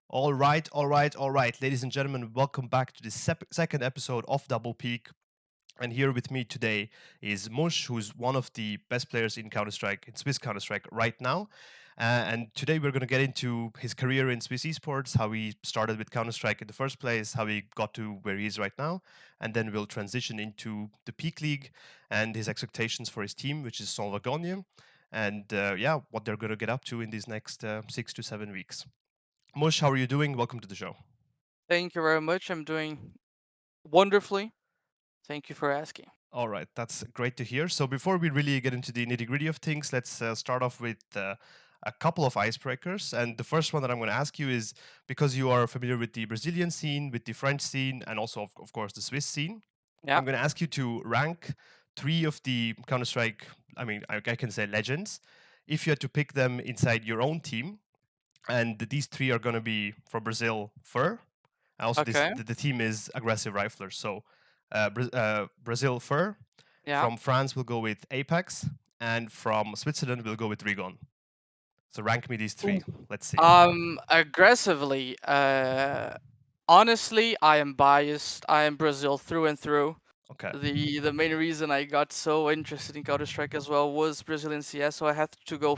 All right, all right, all right. Ladies and gentlemen, welcome back to the second episode of DoublePEEK. And here with me today is muSh, who's one of the best players in Counter-Strike, in Swiss Counter-Strike right now. And today we're going to get into his career in Swiss Esports, how he started with Counter-Strike in the first place, how he got to where he is right now. And then we'll transition into the Peak League and his expectations for his team, which is Saint-Wagogne. And yeah, what they're going to get up to in these next 6 to 7 weeks. muSh, how are you doing? Welcome to the show. Thank you very much. I'm doing wonderfully. Thank you for asking. All right, that's great to hear. So before we really get into the nitty gritty of things, let's start off with a couple of icebreakers. And the first one that I'm going to ask you is because you are familiar with the Brazilian scene, with the French scene, and also, of course, the Swiss scene. Yeah. I'm going to ask you to rank three of the Counter Strike, I mean, I can say legends, if you had to pick them inside your own team. And these three are going to be for Brazil, Fur. Also, Okay. the team is aggressive riflers. So Brazil Fur. Yeah. From France, we'll go with Apex, and from Switzerland, we'll go with Rigon. So rank me these three. Ooh. Let's see. Aggressively. Honestly, I am biased. I am Brazil through and through. Okay. The main reason I got so interested in Counter Strike as well was Brazilian CS, so I had to go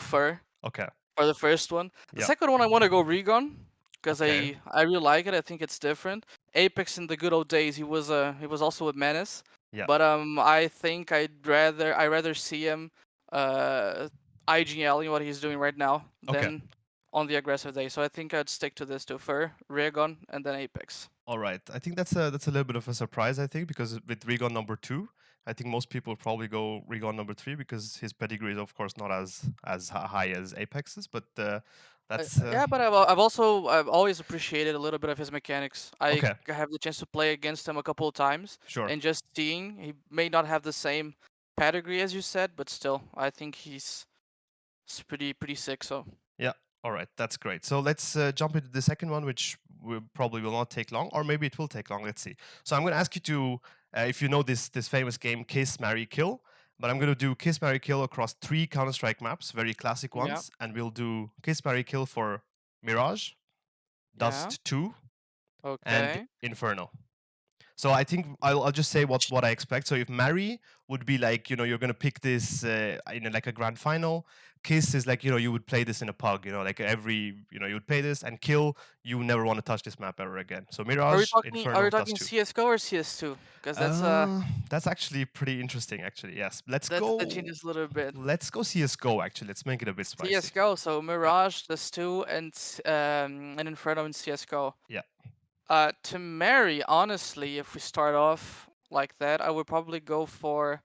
Okay. for the first one. The Yeah. second one I want to go Regon because Okay. I really like it. I think it's different. Apex in the good old days, he was also a menace. Yeah. But I think I rather see him uh IGL in what he's doing right now Okay. than on the aggressive day. So I think I'd stick to this two Fur, Regon, and then Apex. All right. I think that's a little bit of a surprise. I think because with Rigon number two, I think most people probably go Rigon number three because his pedigree is of course not as high as Apex's, but that's Yeah, but I've always appreciated a little bit of his mechanics. okay. Have the chance to play against him a couple of times, Sure. and just seeing he may not have the same pedigree as you said, but still, I think pretty sick. So Yeah. All right. That's great. So let's jump into the second one, which probably will not take long, or maybe it will take long. Let's see. So I'm going to ask you to, if you know this famous game, Kiss, Marry, Kill. But I'm going to do Kiss, Marry, Kill across three Counter Strike maps, very classic yeah, ones, and we'll do Kiss, Marry, Kill for Mirage, yeah, Dust 2, and okay. Inferno. So I think I'll just say what I expect. So if Marry would be like, you're gonna pick this in like a grand final. Kiss is like, you would play this in a pug. Like you would play this. And Kill, you never want to touch this map ever again. So Mirage, Are we Inferno, Dust talking 2. CS:GO or CS2? Because That's actually pretty interesting. Actually, yes. that changes a little bit. Let's go CS:GO. Actually, let's make it a bit spicy. CS:GO, so Yeah, Mirage, the two, and Inferno in CS:GO. yeah. To marry, honestly, if we start off like that, I would probably go for.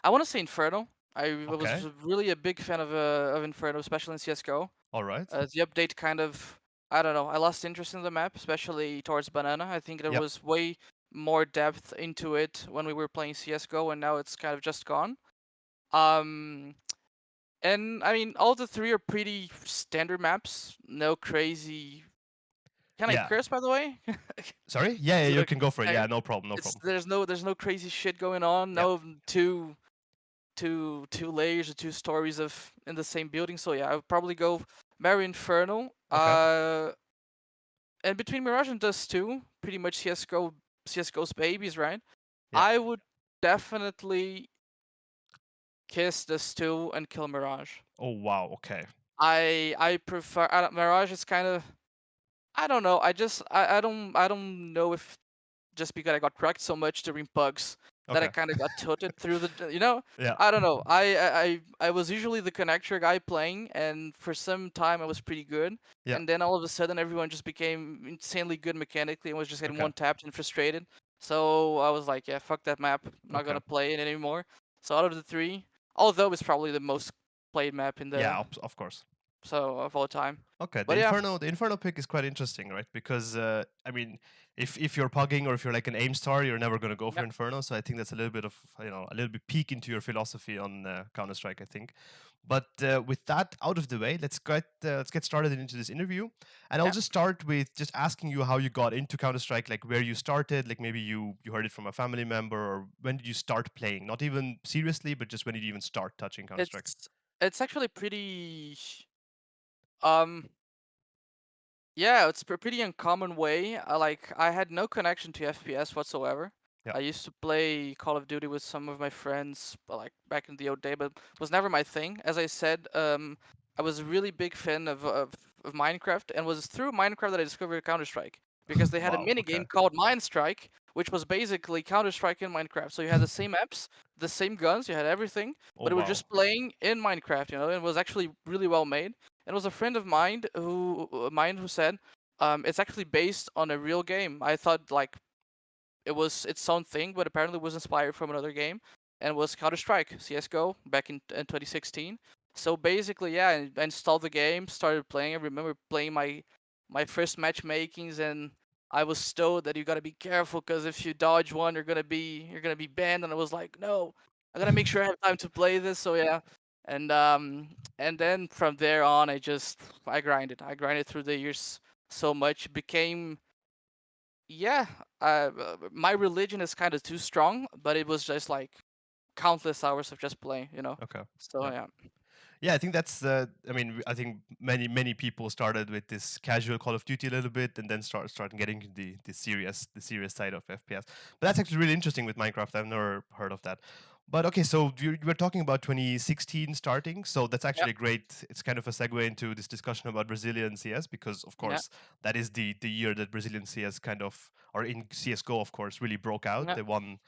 I want to say Inferno. I was Okay. really a big fan of Inferno, especially in CS:GO. All right. The update kind of, I don't know, I lost interest in the map, especially towards Banana. I think there Yep. was way more depth into it when we were playing CS:GO, and now it's kind of just gone. Um, and I mean, all the three are pretty standard maps. No crazy. Can I Yeah. curse, by the way? Sorry. Yeah, yeah. Is it You okay? can go for it. I- Yeah. No problem. No It's problem. there's no crazy shit going on. Yeah. No two layers or two stories of in the same building. So yeah, I would probably go Mary Infernal. Okay. And between Mirage and Dust 2, pretty much CS:GO's babies, right? Yeah. I would definitely kiss Dust 2 and kill Mirage. Oh wow. Okay. I prefer Mirage is kind of I don't know. I don't know if just because I got cracked so much during bugs that I Okay. kind of got tilted through you know. Yeah. I don't know. I was usually the connector guy playing, and for some time I was pretty good. Yeah. And then all of a sudden, everyone just became insanely good mechanically and was just getting Okay. one tapped and frustrated. So I was like, yeah, fuck that map. I'm not Okay. gonna play it anymore. So out of the three, although it's probably the most played map in the Yeah. Of course. of all time. Okay. But yeah, The Inferno pick is quite interesting, right? Because I mean, if you're pugging or if you're like an aim star, you're never gonna go for yeah, Inferno. So I think that's a little bit of a little bit peek into your philosophy on Counter Strike. I think. But with that out of the way, let's get started into this interview. And I'll yeah. just start with just asking you how you got into Counter Strike, like where you started, like maybe you heard it from a family member, or when did you start playing? Not even seriously, but just when did you even start touching Counter Strike? It's it's actually pretty. Um, Yeah, it's a pretty uncommon way. I had no connection to FPS whatsoever. Yeah. I used to play Call of Duty with some of my friends, like back in the old day, but it was never my thing. As I said, I was a really big fan of Minecraft, and was through Minecraft that I discovered Counter Strike because they had a Wow. mini Okay. game called Mine Strike, which was basically Counter Strike in Minecraft. So you had the same maps, the same guns, you had everything, Oh but it was wow. just playing in Minecraft. You know, it was actually really well made. And it was a friend of mine who said, it's actually based on a real game. I thought like it was its own thing, but apparently was inspired from another game, and was Counter Strike CS:GO back in 2016. So basically, yeah, I installed the game, started playing. I remember playing my first matchmakings, and I was told that you gotta be careful because if you dodge one, you're gonna be banned. And I was like, no, I gotta make sure I have time to play this. So yeah, and um and then from there on, I grinded through the years so much. It became, yeah, my religion is kind of too strong, but it was just like countless hours of just playing, you know. Okay. So Yeah. yeah, Yeah, I think that's. I mean, I think many people started with this casual Call of Duty a little bit, and then start getting to the serious side of FPS. But that's actually really interesting with Minecraft. I've never heard of that. But okay, so you were talking about 2016 starting, so that's yeah, actually great. It's kind of a segue into this discussion about Brazilian CS because, of yeah, course, that is the year that Brazilian CS kind of, or in CS:GO, of course, really broke out. yeah. They won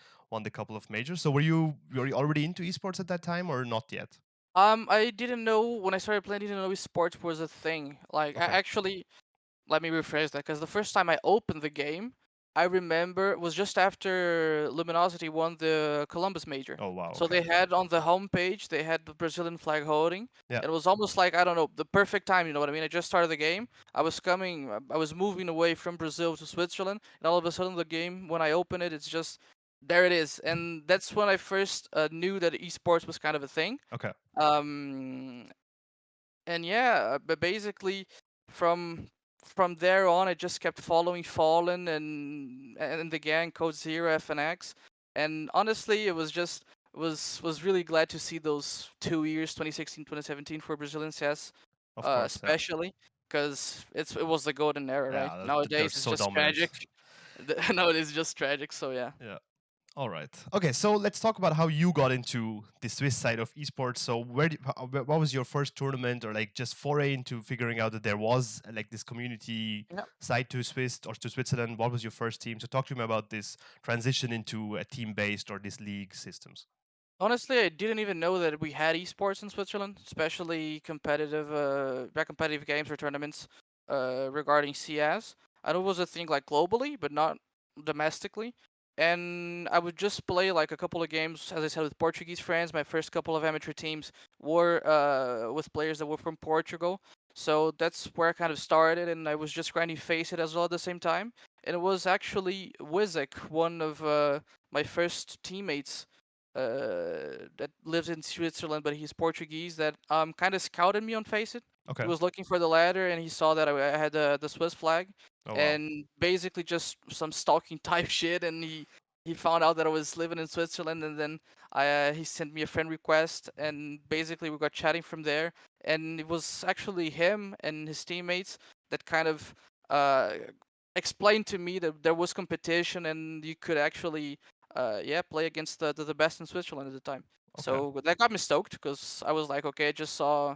the couple of majors. So were you already into esports at that time or not yet? I didn't know when I started playing. I didn't know sports was a thing. Like, I Okay. actually, let me rephrase that, because the first time I opened the game, I remember it was just after Luminosity won the Columbus Major. Oh wow. So Okay. they had on the homepage, they had the Brazilian flag holding. Yeah. It was almost like, I don't know, the perfect time. You know what I mean? I just started the game. I was moving away from Brazil to Switzerland, and all of a sudden the game, when I open it, it's just there. It is, and that's when I first knew that esports was kind of a thing. Okay. Um, and yeah, but basically from from there on, I just kept following Fallen and the gang Code Zero, FNX, and honestly, it was just was really glad to see those 2 years, 2016, 2017 for Brazilian CS, Of course. Yeah. especially because it was the golden era, right? Yeah. They're Nowadays, it's so just dominant. tragic. Nowadays, it's just tragic. So yeah. Yeah. All right. Okay. So let's talk about how you got into the Swiss side of esports. So what was your first tournament or like just foray into figuring out that there was like this community side to Swiss or to Switzerland? What was your first team? So talk to me about this transition into a team based or this league systems. Honestly, I didn't even know that we had esports in Switzerland, especially competitive games or tournaments regarding CS. I know it was a thing like globally, but not domestically. And I would just play like a couple of games, as I said, with Portuguese friends. My first couple of amateur teams were with players that were from Portugal. So that's where I kind of started, and I was just grinding Face It as well at the same time. And it was actually Wizek, one of my first teammates that lives in Switzerland, but he's Portuguese. That kind of scouted me on Faceit. He Okay. was looking for the ladder, and he saw that I had the Swiss flag, Oh wow. and basically just some stalking type shit. And he found out that I was living in Switzerland, and then he sent me a friend request, and basically we got chatting from there. And it was actually him and his teammates that kind of uh, explained to me that there was competition, and you could actually yeah, play against the best in Switzerland at the time. Okay. So that got me stoked because I was like, okay, I just saw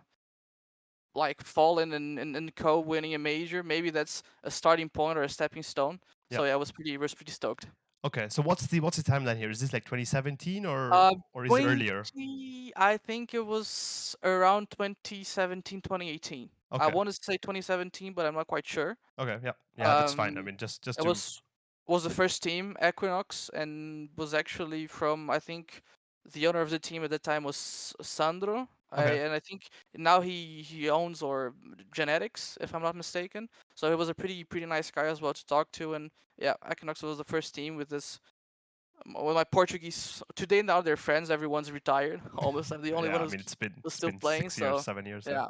like Fallen and Co winning a major. Maybe that's a starting point or a stepping stone. Yeah. So yeah, I was pretty stoked. Okay. So what's the timeline here? Is this like 2017 or Uh, or is it earlier? 20, I think it was around 2017, 2018. I Okay. want to say 2017, but I'm not quite sure. Okay. Yeah. Yeah. That's fine. I Um, mean, just it to. was the first team Equinox, and was actually from, I think, the owner of the team at the time was Sandro. Okay. And I think now he owns or genetics, if I'm not mistaken. So he was a pretty nice guy as well to talk to. And yeah, Equinox was the first team with this. Well, my Portuguese today, now they're friends. Everyone's retired almost. I'm the only Yeah. one I mean, it's who's still been playing. 6 years, So 7 years. Yeah. yeah.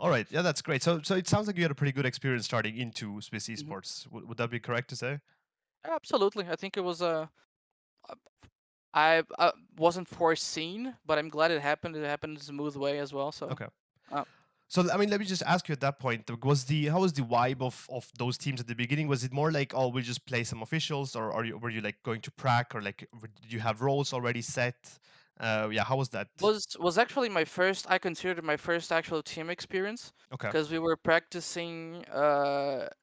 All right. Yeah, that's great. So it sounds like you had a pretty good experience starting into Swiss Mhm. esports. Would that be correct to say? Absolutely. I think it was I wasn't foreseen, but I'm glad it happened. It happened in a smooth way as well. So, Okay. uh, So I mean, let me just ask you at that point: was the how was the vibe of those teams at the beginning? Was it more like, oh, we'll just play some officials, or were you like going to prac, or like did you have roles already set? Yeah, how was that? Was actually my first. I considered it my first actual team experience Okay. because we were practicing.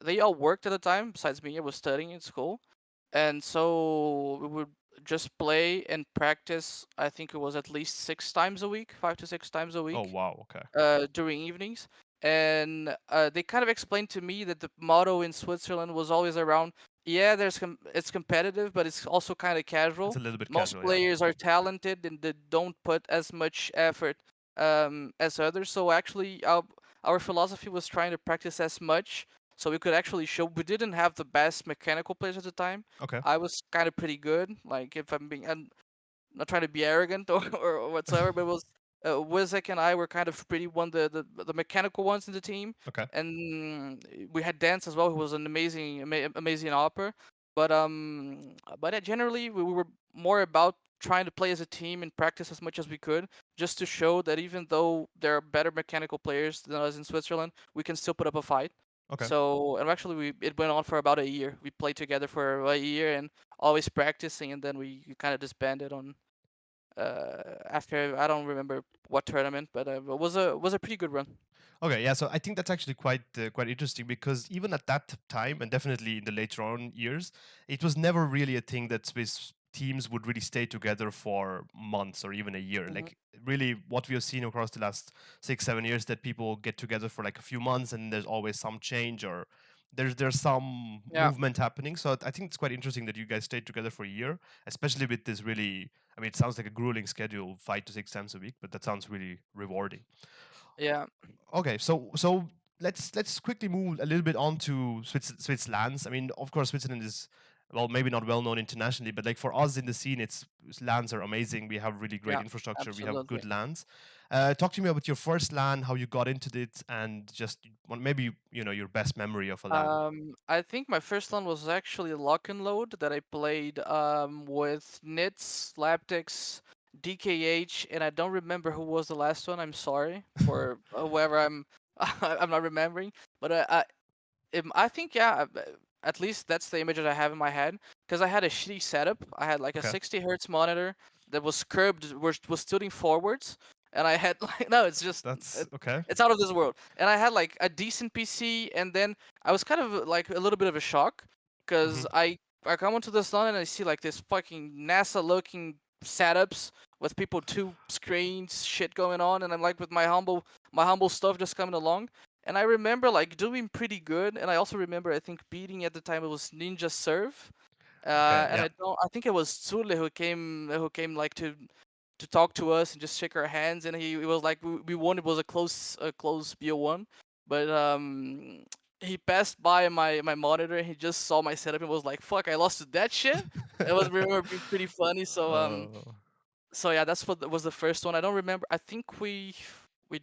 They all worked at the time. Besides me, I was studying in school, and so we would just play and practice. I think it was at least 6 times a week, 5 to 6 times a Oh week, wow. Okay. during evenings. And they kind of explained to me that the motto in Switzerland was always around, yeah, it's competitive, but it's also kind of It's casual. a little bit Most casual. Yeah. players are talented and they don't put as much effort as others. So actually, our philosophy was trying to practice as much so we could actually show. We didn't have the best mechanical players at the time. Okay. I was kind of pretty good. Like if I'm being, not trying to be arrogant or whatsoever, but it was Wizek and I were kind of pretty the mechanical ones in the team, Okay. and we had Dance as well, who was an amazing opera. But generally we were more about trying to play as a team and practice as much as we could, just to show that even though there are better mechanical players than us in Switzerland, we can still put up a fight. Okay. So, and actually, it went on for about a year. We played together for a year and always practicing, and then we kind of disbanded on after I don't remember what tournament, but it was a pretty good run. Okay, yeah, so I think that's actually quite interesting because even at that time, and definitely in the later on years, it was never really a thing that Swiss teams would really stay together for months or even a year. Hmm. Like really, what we have seen across the last 6, 7 years, that people get together for like a few months, and there's always some change or there's some Yeah, movement happening. So I think it's quite interesting that you guys stayed together for a year, especially with this really. I mean, it sounds like a grueling schedule, 5 to 6 times a week, but that sounds really rewarding. yeah, Okay, so let's quickly move a little bit on to Switzerland. I mean, of course, Switzerland is well, maybe not well known internationally, but like for us in the scene, it's lands are amazing. We have really great yeah, infrastructure. We have absolutely. good lands. Talk to me about your first LAN, how you got into it, and just maybe your best memory of a LAN. I think my first one was actually Lock and Load that I played with Nits, Laptix, DKH, and I don't remember who was the last one. I'm sorry for whoever I'm I'm not remembering, but I think yeah, at least that's the image that I have in my head because I had a shitty setup. I had like a Okay, 60 hertz monitor that was curved, was tilting forwards, and I had like no, it's just that's okay. it's out of this world. And I had like a decent PC, and then I was kind of like a little bit of a shock Hmm. because I come onto the sun and I see like this fucking NASA looking setups with people two screens shit going on, and I'm like with my humble stuff just coming along. And I remember like doing pretty good, and I also remember I think beating at the time it was Ninja Serve, Okay, and yeah. I think it was Zule who came like to talk to us and just shake our hands, and he was like we won. It was a close BO1, but he passed by my monitor and he just saw my setup and was like, "Fuck, I lost to that shit." It was remember being pretty funny. Oh, So yeah, that's what was the first one. I don't remember. I think we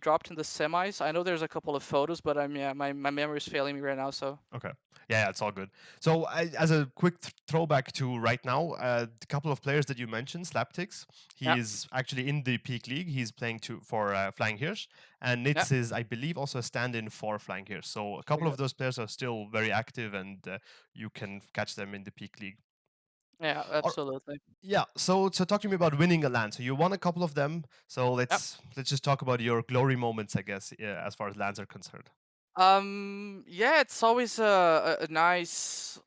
dropped in the semis. I know there's a couple of photos, but yeah, my memory is failing me right now. So okay. Yeah, yeah, it's all good. So, as a quick throwback to right now, the couple of players that you mentioned, Slaptix, he yeah, is actually in the Peak League. He's playing for Flying Hirsch, and yeah, Nitz is, I believe, also a stand-in for Flying Hirsch. So, a couple very of good. those players are still very active, and you can catch them in the Peak League. Yeah, Or, absolutely. yeah. So talk to me about winning a LAN. So you won a couple of them. So Yeah. let's just talk about your glory moments, I guess, yeah, as far as LANs are concerned. Yeah, it's always a nice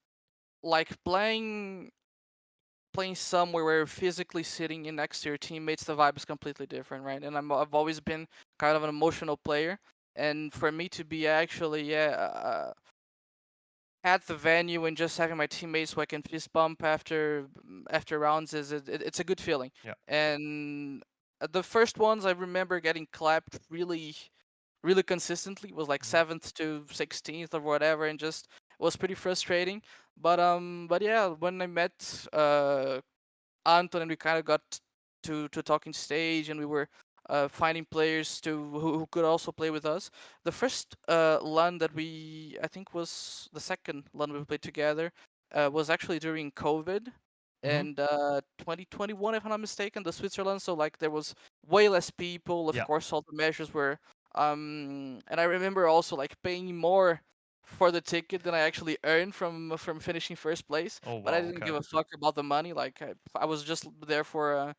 like playing somewhere where you're physically sitting in next to your teammates. The vibe is completely different, right? And I've always been kind of an emotional player, and for me to be actually at the venue and just having my teammates who I can fist bump after rounds it's a good feeling. Yeah. And the first ones I remember getting clapped really consistently was like Mhm. 7th to 16th or whatever, and just it was pretty frustrating. But yeah, when I met Anton and we kind of got to talking stage, and we were finding players who could also play with us. The first LAN that I think was the second LAN we played together, was actually during COVID Hmm. and 2021, if I'm not mistaken, the Switzerland. So like there was way less people. Of Yeah. course, all the measures were And I remember also like paying more for the ticket than I actually earned from finishing first place. Oh But I wow. didn't Okay. give a fuck about the money. Like I was just there for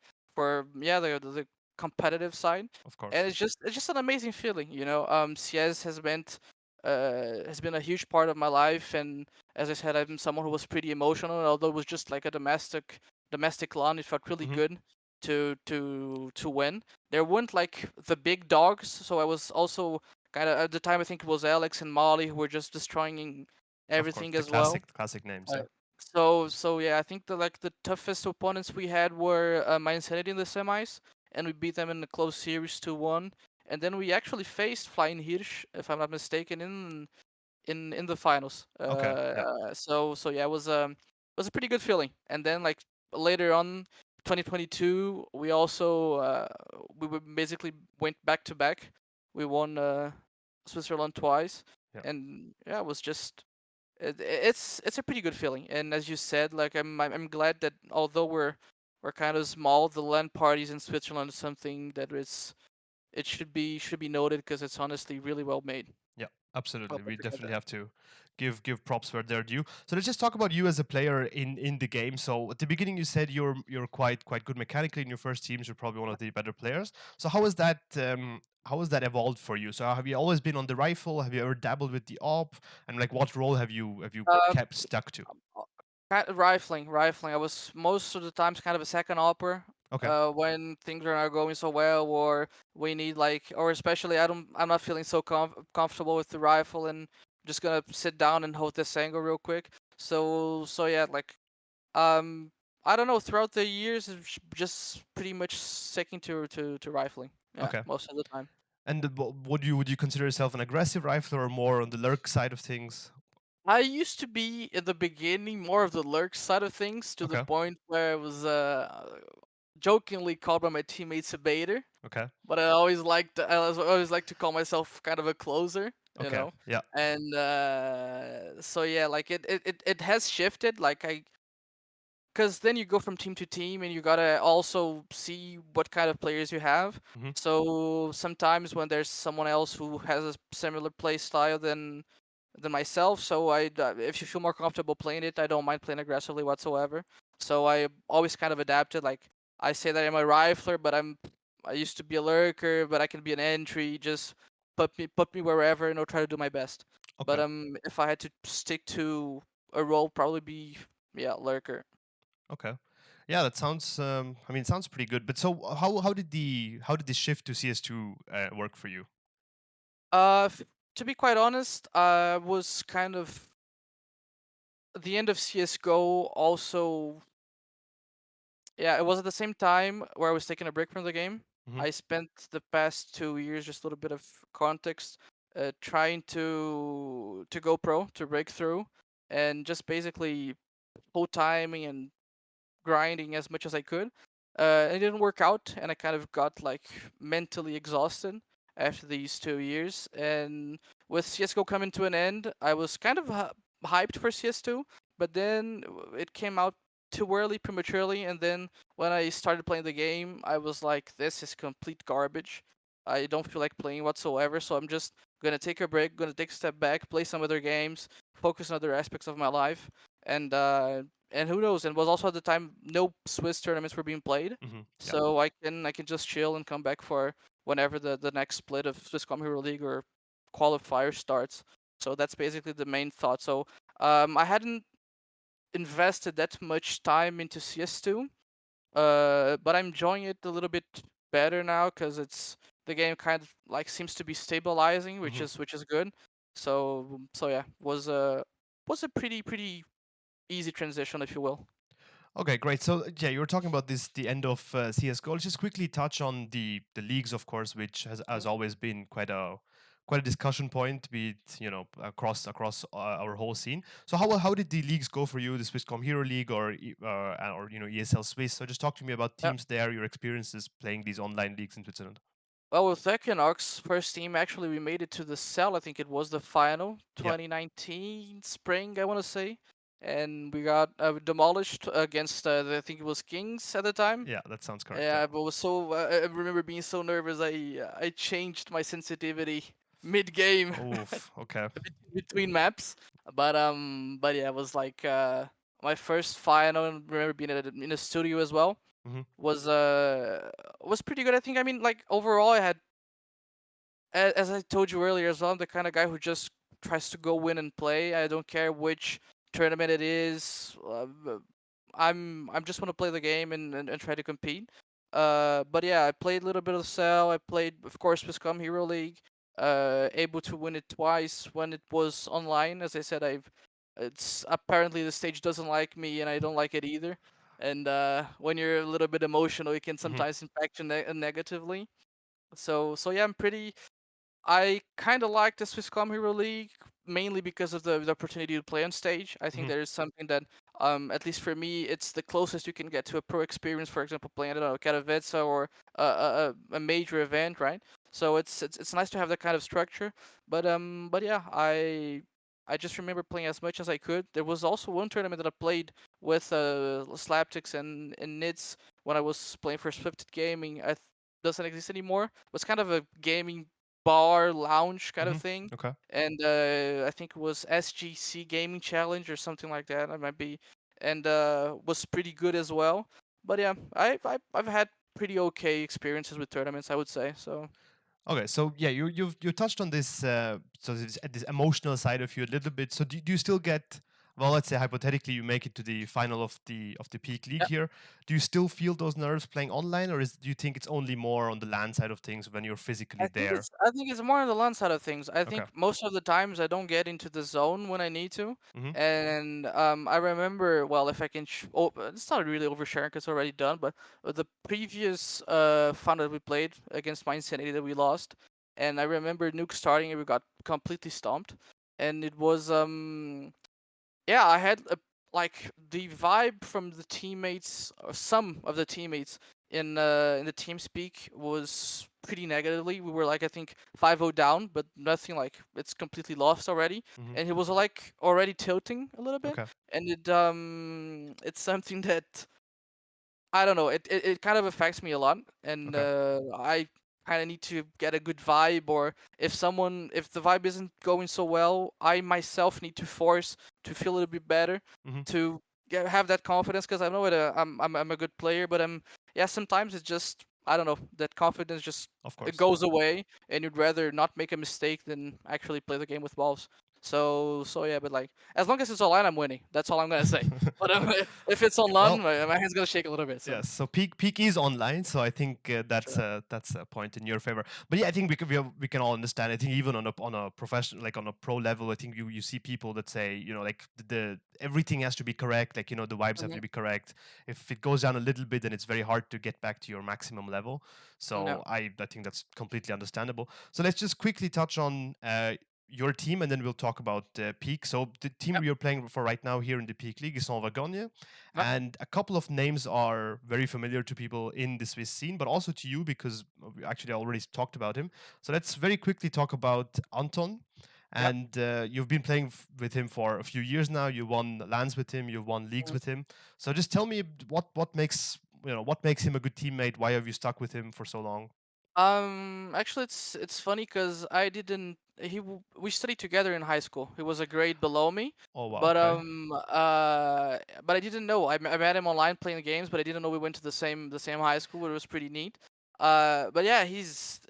yeah the competitive side, Of and course. it's just an amazing feeling. CS has been a huge part of my life, and as I said, I'm someone who was pretty emotional. And although it was just like a domestic lawn, it felt really Hmm. good to win. There weren't like the big dogs, so I was also kind of at the time I think it was Alex and Molly who were just destroying Of course. everything The as well. classic names. Uh, Yeah. so yeah, I think the toughest opponents we had were My Insanity in the semis, and we beat them in a close series 2-1. And then we actually faced Flying Hirsch, if I'm not mistaken, in the finals. Okay. Yeah. So yeah, it was a pretty good feeling. And then like later on, 2022, we basically went back to back. We won Switzerland twice, Yeah. and yeah, it was just it's a pretty good feeling. And as you said, like I'm glad that although we're kind of small, the LAN parties in Switzerland is something that it should be noted because it's honestly really well made. Yeah, Well absolutely. put We together. definitely have to give props where they're due. So let's just talk about you as a player in the game. So at the beginning, you said you're quite good mechanically in your first teams. You're probably one of the better players. So how has that how has that evolved for you? So have you always been on the rifle? Have you ever dabbled with the op? And like, what role have you Uh, kept stuck to? Kind of rifling. I was most of the times kind of a second opera. Okay. When things are not going so well, or we need like, or especially I'm not feeling so comfortable with the rifle, and just gonna sit down and hold this angle real quick. So yeah, like um, I don't know. Throughout the years, it's just pretty much sticking to rifling. Yeah, Okay. most of the time. And would you consider yourself an aggressive rifler or more on the lurk side of things? I used to be in the beginning more of the lurk side of things, to the Okay. point where I was jokingly called by my teammates a baiter. Okay. But I always like to call myself kind of a closer, you Okay. know. Yeah. And so yeah, like it has shifted. Like because then you go from team to team, and you gotta also see what kind of players you have. Hmm. So sometimes when there's someone else who has a similar play style than myself, so if you feel more comfortable playing it, I don't mind playing aggressively whatsoever. So I always kind of adapted. Like I say that I'm a rifler, but I used to be a lurker, but I can be an entry. Just put me wherever, and I'll try to do my best. But Okay. if I had to stick to a role, probably be yeah lurker. Okay. Yeah, that sounds. I mean, it sounds pretty good. But so, how did the shift to CS2 work for you? To be quite honest, was kind of the end of CS:GO. Also, yeah, it was at the same time where I was taking a break from the game. Hmm. I spent the past 2 years, just a little bit of context, trying to go pro, to break through, and just basically full timing and grinding as much as I could. It didn't work out, and I kind of got like mentally exhausted after these 2 years. And with CS:GO coming to an end, I was kind of hyped for CS2, but then it came out too early, prematurely. And then when I started playing the game, I was like, "This is complete garbage. I don't feel like playing whatsoever." So I'm just gonna take a break, gonna take a step back, play some other games, focus on other aspects of my life, and who knows? And was also at the time no Swiss tournaments were being played, Hmm. Yeah. so I can just chill and come back for whenever the next split of Swisscom Hero League or qualifier starts. So that's basically the main thought. So I hadn't invested that much time into CS2, but I'm enjoying it a little bit better now because the game kind of like seems to be stabilizing, which Hmm. is good. So yeah, was a pretty easy transition, if you will. Okay, great. So yeah, you were talking about the end of CS:GO. Let's just quickly touch on the leagues, of course, which has Mhm. always been quite a discussion point, be it across our whole scene. So how did the leagues go for you? The Swisscom Hero League or ESL Swiss. So just talk to me about Yeah. teams there, your experiences playing these online leagues in Switzerland. Well, with Equinox, first team, actually, we made it to the cell. I think it was the final, Yeah. 2019 spring, I want to say. and we got demolished against I think it was Kings at the time. Yeah, that sounds correct. Yeah. Yeah, but was so I remember being so nervous. I changed my sensitivity mid game Oof. Okay. between maps. But yeah, it was like my first fight. I don't remember being in a studio as well. Hmm. Was was pretty good. I think. I mean, like overall, I had as I told you earlier as well, I'm the kind of guy who just tries to go win and play. I don't care which tournament it is. I'm just want to play the game and try to compete. But yeah, I played a little bit of Cell. I played, of course, Viscom Hero League. Able to win it twice when it was online. As I said, I've it's apparently the stage doesn't like me and I don't like it either. And when you're a little bit emotional, it can Hmm. sometimes impact you negatively. So yeah, I kind of like the Swisscom Hero League mainly because of the opportunity to play on stage. I think Hmm. there is something that, at least for me, it's the closest you can get to a pro experience. For example, playing I don't know Katowice or a major event, right? So it's nice to have that kind of structure. But yeah, I just remember playing as much as I could. There was also one tournament that I played with Slaptics and Nids when I was playing for Swifted Gaming. Doesn't exist anymore. It was kind of a gaming bar lounge kind of Hmm. thing, Okay. and I think it was SGC Gaming Challenge or something like that. I might be, and was pretty good as well. But yeah, I've had pretty okay experiences with tournaments, I would say. So Okay, so yeah, you touched on this this emotional side of you a little bit. So do you still get, well, let's say hypothetically you make it to the final of the peak league yeah, here. Do you still feel those nerves playing online, or do you think it's only more on the LAN side of things when you're physically there? I think it's more on the LAN side of things. I Okay. think most of the times I don't get into the zone when I need to. Mm-hmm. And I remember, well, if I can, it's not really oversharing because it's already done, but the previous fun that we played against My Insanity that we lost, and I remember Nuke starting and we got completely stomped, and it was yeah, I had like the vibe from the teammates, or some of the teammates in the team speak was pretty negatively. We were like I think 5-0 down, but nothing like it's completely lost already. Mm-hmm. And it was like already tilting a little bit, Okay. and it's something that I don't know. It kind of affects me a lot, and Okay. I kind of need to get a good vibe. Or if the vibe isn't going so well, I myself need to force to feel a little bit better Mm-hmm. to have that confidence. Because I know I'm a good player, but yeah. Sometimes it's just I don't know that confidence just Of it course. goes away, and you'd rather not make a mistake than actually play the game with balls. So yeah, but like as long as it's online, I'm winning. That's all I'm gonna say. But if it's online, Well, my hand's gonna shake a little bit. So yes, so peak is online, so I think sure. that's a point in your favor. But yeah, I think we can all understand. I think even on a professional, like on a pro level, I think you see people that say, you know, like the everything has to be correct, like, you know, the vibes have Hmm. to be correct. If it goes down a little bit, then it's very hard to get back to your maximum level. No. So I think that's completely understandable. So let's just quickly touch on your team, and then we'll talk about peak. So the team Yep. we are playing for right now here in the peak league is Saint-Wagogne, Yep. and a couple of names are very familiar to people in the Swiss scene, but also to you because we actually already talked about him. So let's very quickly talk about Anton. Yep. And you've been playing with him for a few years now. You won lands with him. You've won leagues Mm. with him. So just tell me what makes, you know, what makes him a good teammate. Why have you stuck with him for so long? Actually, it's funny because I didn't. We studied together in high school. He was a grade below me, Oh wow, but okay. but I didn't know. I met him online playing the games, but I didn't know we went to the same high school. It was pretty neat. But yeah, he's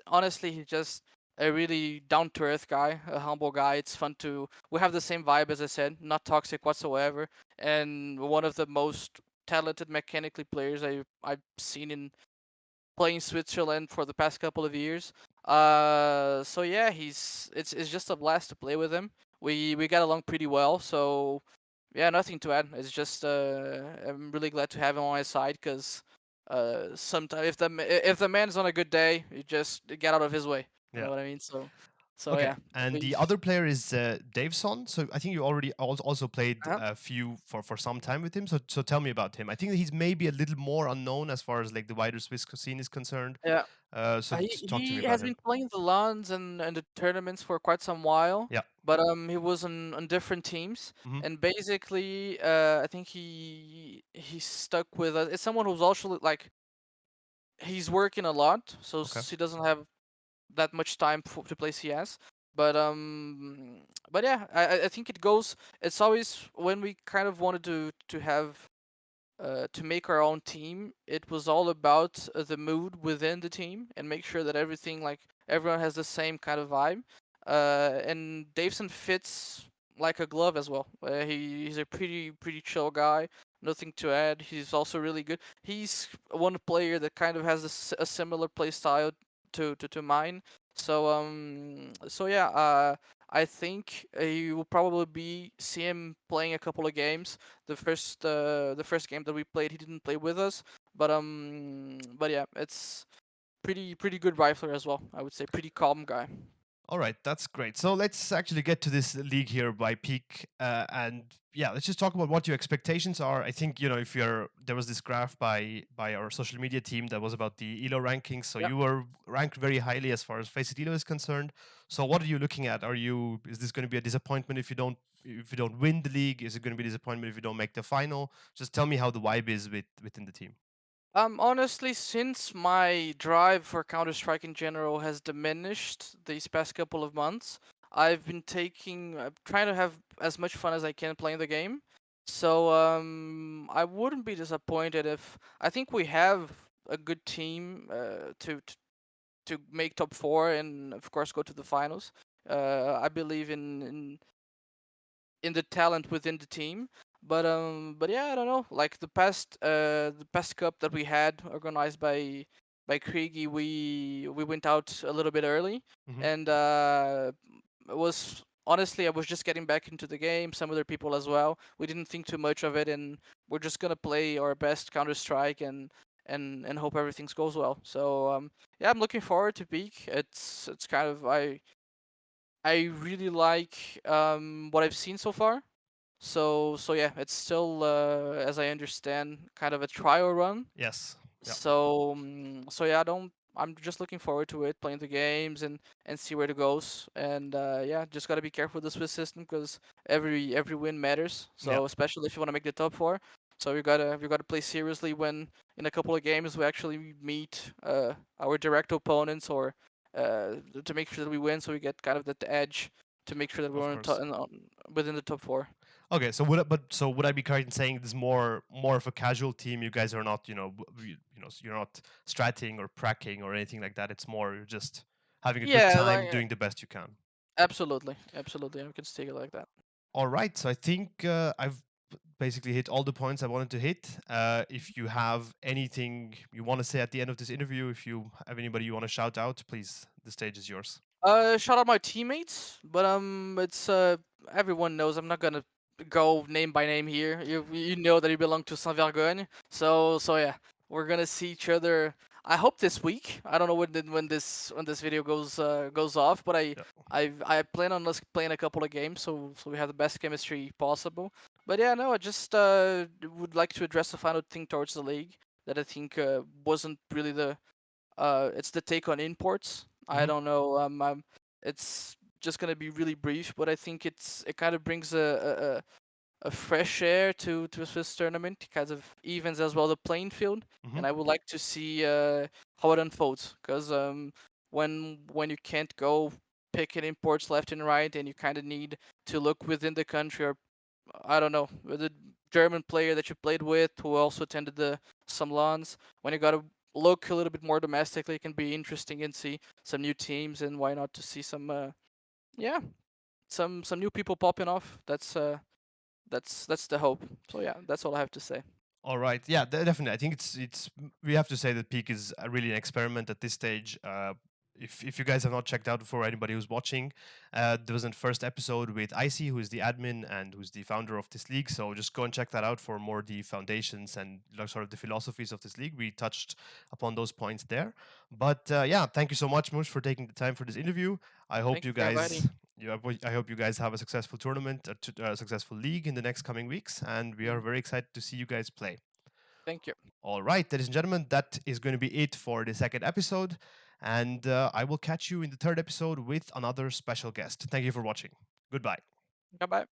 just a really down to earth guy, a humble guy. It's fun to. We have the same vibe as I said, not toxic whatsoever, and one of the most talented mechanically players I've seen in playing Switzerland for the past couple of years. So yeah, it's just a blast to play with him. We got along pretty well. So yeah, nothing to add. It's just I'm really glad to have him on my side because sometimes if the man's on a good day, you just get out of his way. You Yeah. know what I mean? So Okay, yeah, and the we've other player is Daveson. So I think you already also played uh a few for some time with him. So tell me about him. I think he's maybe a little more unknown as far as like the wider Swiss scene is concerned. yeah. So talk to me He about has him. been playing the LANs and the tournaments for quite some while, Yeah. but he was on different teams, Hmm. and basically I think he stuck with us. It's someone who's also like he's working a lot, so Okay. he doesn't have that much time to play CS. But yeah, I think it goes. It's always when we kind of wanted to have to make our own team, it was all about the mood within the team and make sure that everything like everyone has the same kind of vibe. And Daveson fits like a glove as well. He's a pretty chill guy. Nothing to add. He's also really good. He's one player that kind of has a similar play style to mine. So yeah. I think you will probably be see him playing a couple of games. The first game that we played, he didn't play with us, but yeah, it's pretty good rifler as well. I would say pretty calm guy. All right, that's great. So let's actually get to this league here by peak, and yeah, let's just talk about what your expectations are. I think if you're there was this graph by our social media team that was about the Elo rankings. So Yeah. you were ranked very highly as far as Faceit Elo is concerned. So what are you looking at? Is this going to be a disappointment if you don't win the league? Is it going to be a disappointment if you don't make the final? Just tell me how the vibe is within the team. Honestly, since my drive for Counter Strike in general has diminished these past couple of months, I've been trying to have as much fun as I can playing the game. So I wouldn't be disappointed if I think we have a good team to make top four and of course go to the finals. I believe in the talent within the team. But yeah, I don't know. Like the past cup that we had organized by Kriegi, we went out a little bit early, Hmm. and it was honestly I was just getting back into the game. Some other people as well. We didn't think too much of it, and we're just gonna play our best Counter Strike and hope everything goes well. So yeah, I'm looking forward to Peak. It's kind of I really like what I've seen so far. So yeah, it's still as I understand kind of a trial run. Yes. Yeah. So yeah, I don't. I'm just looking forward to it, playing the games and see where it goes. And yeah, just gotta be careful with the Swiss system because every win matters. Yeah. So especially if you want to make the top four, so we gotta play seriously when in a couple of games we actually meet our direct opponents or to make sure that we win, so we get kind of that edge to make sure that Of we're course. within the top four. Okay, so would I be correct in saying this more of a casual team? You guys are not, you're not stratting or pracking or anything like that. It's more you're just having a good Yeah, time, like doing the best you can. absolutely, we can take it like that. All right, so I think I've basically hit all the points I wanted to hit. If you have anything you want to say at the end of this interview, if you have anybody you want to shout out, please, the stage is yours. Shout out my teammates, but it's everyone knows I'm not gonna go name by name here. You know that you belong to Saint Vergogne, so yeah, we're gonna see each other. I hope this week. I don't know when this video goes off, but Yeah, I plan on us playing a couple of games, so we have the best chemistry possible. But yeah, no, I just would like to address the final thing towards the league that I think wasn't really it's the take on imports. I hmm, don't know. It's just gonna be really brief, but I think it kind of brings a fresh air to a Swiss tournament. It kind of evens as well the playing field, hmm, and I would like to see how it unfolds. Because when you can't go picking imports left and right, and you kind of need to look within the country, or I don't know, with the German player that you played with who also attended the some lawns. When you gotta look a little bit more domestically, it can be interesting and see some new teams and why not to see some yeah some new people popping off. That's the hope. So yeah, that's all I have to say. all right. Yeah, definitely. I think we have to say that Peak is really an experiment at this stage. if you guys have not checked out, for anybody who's watching, there was a first episode with Icy, who is the admin and who's the founder of this league. So just go and check that out for more the foundations and sort of the philosophies of this league. We touched upon those points there. But yeah, thank you so much, Mush, for taking the time for this interview. I hope Thank you you for guys. inviting. I hope you guys have a successful tournament, a successful league in the next coming weeks, and we are Mm, very excited to see you guys play. thank you. All right, ladies and gentlemen, that is going to be it for the second episode. And I will catch you in the third episode with another special guest. Thank you for watching. Goodbye. Bye bye.